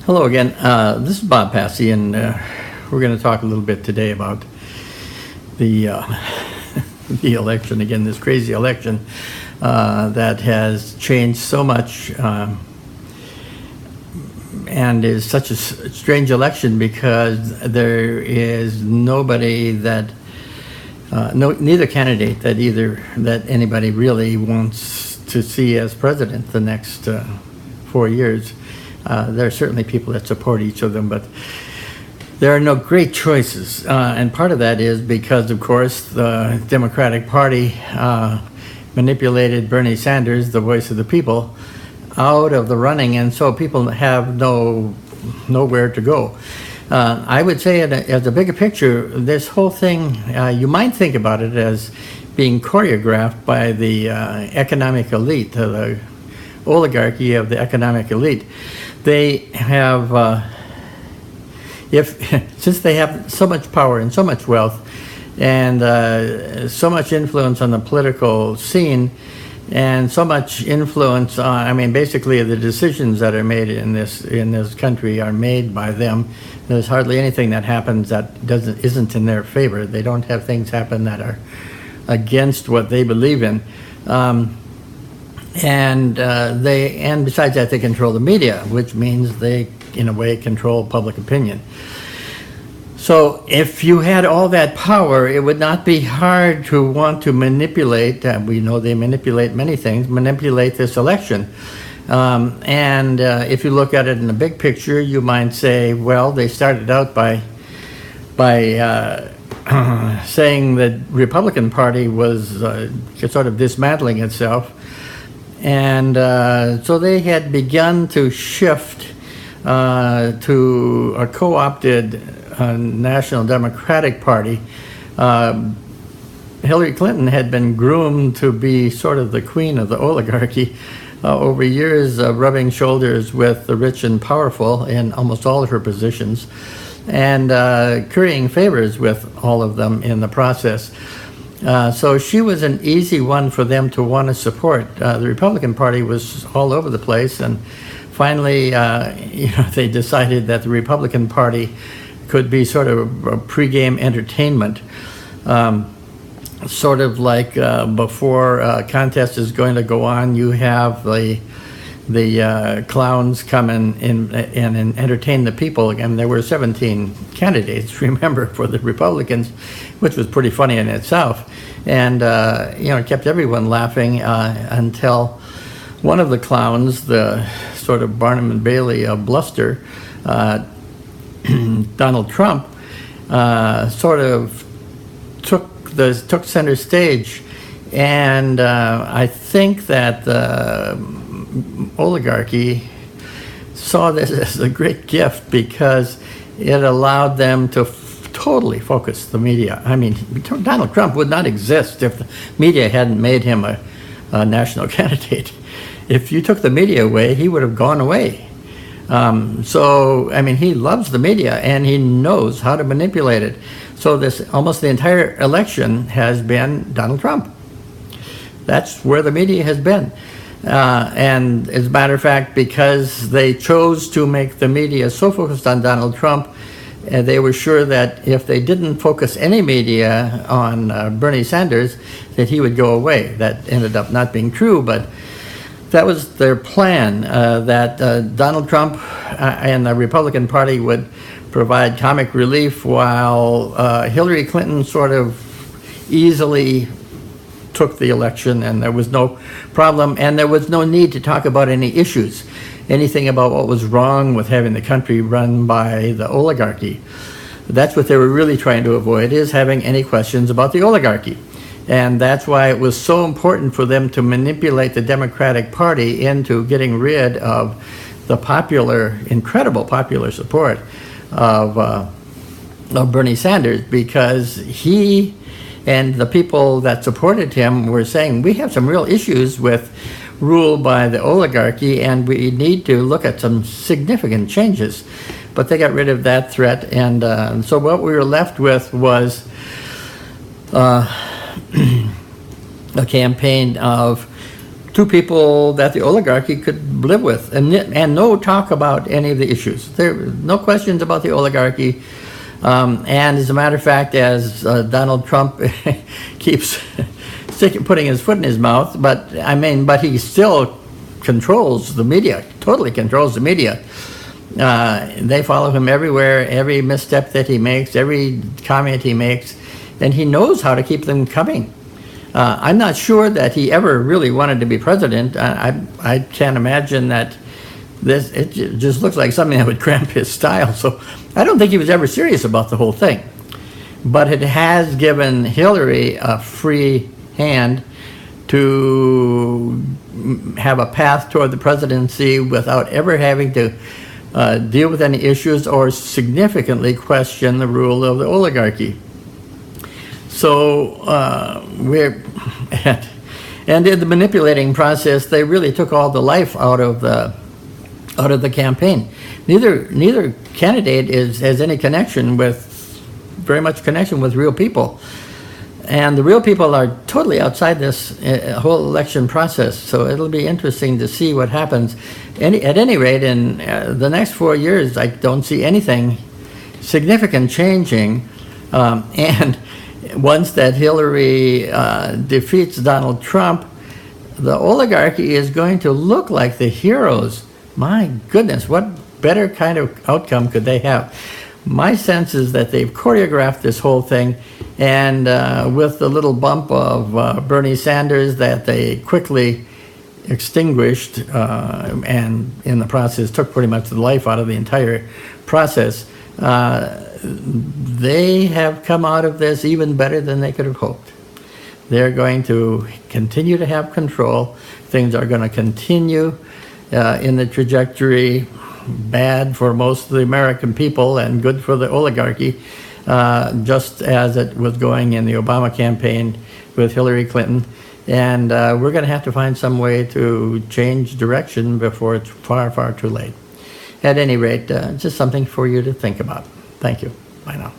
Hello again. This is Bob Passy, and we're going to talk a little bit today about the the election again. This crazy election that has changed so much, and is such a strange election because there is nobody that neither candidate that anybody really wants to see as president the next 4 years. There are certainly people that support each of them, but there are no great choices. And part of that is because, of course, the Democratic Party manipulated Bernie Sanders, the voice of the people, out of the running, and so people have nowhere to go. I would say as a bigger picture, this whole thing, you might think about it as being choreographed by the economic elite, the oligarchy of the economic elite. They have, since they have so much power and so much wealth and so much influence on the political scene and so much influence on, basically the decisions that are made in this country are made by them. There's hardly anything that happens that isn't in their favor. They don't have things happen that are against what they believe in. And besides that, they control the media, which means they, in a way, control public opinion. So if you had all that power, it would not be hard to want to manipulate, we know they manipulate many things, manipulate this election. If you look at it in the big picture, you might say, well, they started out by saying that Republican Party was sort of dismantling itself. And so they had begun to shift to a co-opted National Democratic Party. Hillary Clinton had been groomed to be sort of the queen of the oligarchy over years, rubbing shoulders with the rich and powerful in almost all of her positions, and currying favors with all of them in the process. So she was an easy one for them to want to support. The Republican Party was all over the place, and finally, they decided that the Republican Party could be sort of a pregame entertainment, sort of like before a contest is going to go on, you have the clowns come in and entertain the people. Again, there were 17 candidates, remember, for the Republicans, which was pretty funny in itself, and it kept everyone laughing until one of the clowns, the sort of Barnum and Bailey of bluster, Donald Trump, sort of took center stage, and I think that the oligarchy saw this as a great gift because it allowed them to totally focus the media. Donald Trump would not exist if the media hadn't made him a national candidate. If you took the media away, he would have gone away. He loves the media and he knows how to manipulate it. So almost the entire election has been Donald Trump. That's where the media has been. And as a matter of fact, because they chose to make the media so focused on Donald Trump, they were sure that if they didn't focus any media on Bernie Sanders, that he would go away. That ended up not being true, but that was their plan, that Donald Trump and the Republican Party would provide comic relief while Hillary Clinton sort of easily took the election, and there was no problem, and there was no need to talk about any issues, anything about what was wrong with having the country run by the oligarchy. That's what they were really trying to avoid, is having any questions about the oligarchy. And that's why it was so important for them to manipulate the Democratic Party into getting rid of the incredible popular support of Bernie Sanders, because he and the people that supported him were saying, we have some real issues with rule by the oligarchy and we need to look at some significant changes. But they got rid of that threat, and so what we were left with was a campaign of two people that the oligarchy could live with, and no talk about any of the issues. There no questions about the oligarchy. And as a matter of fact, as Donald Trump keeps putting his foot in his mouth, but he still controls the media, totally controls the media. They follow him everywhere, every misstep that he makes, every comment he makes, and he knows how to keep them coming. I'm not sure that he ever really wanted to be president. I can't imagine that it just looks like something that would cramp his style. So I don't think he was ever serious about the whole thing. But it has given Hillary a free hand to have a path toward the presidency without ever having to deal with any issues or significantly question the rule of the oligarchy. So and in the manipulating process, they really took all the life out of the campaign. Neither candidate has any very much connection with real people. And the real people are totally outside this whole election process. So it'll be interesting to see what happens. At any rate, in the next 4 years, I don't see anything significant changing. And once that Hillary defeats Donald Trump, the oligarchy is going to look like the heroes. My goodness, what better kind of outcome could they have? My sense is that they've choreographed this whole thing, and with the little bump of Bernie Sanders that they quickly extinguished, and in the process took pretty much the life out of the entire process, they have come out of this even better than they could have hoped. They're going to continue to have control. Things are going to continue in the trajectory bad for most of the American people and good for the oligarchy, just as it was going in the Obama campaign with Hillary Clinton. And we're going to have to find some way to change direction before it's far, far too late. At any rate, just something for you to think about. Thank you. Bye now.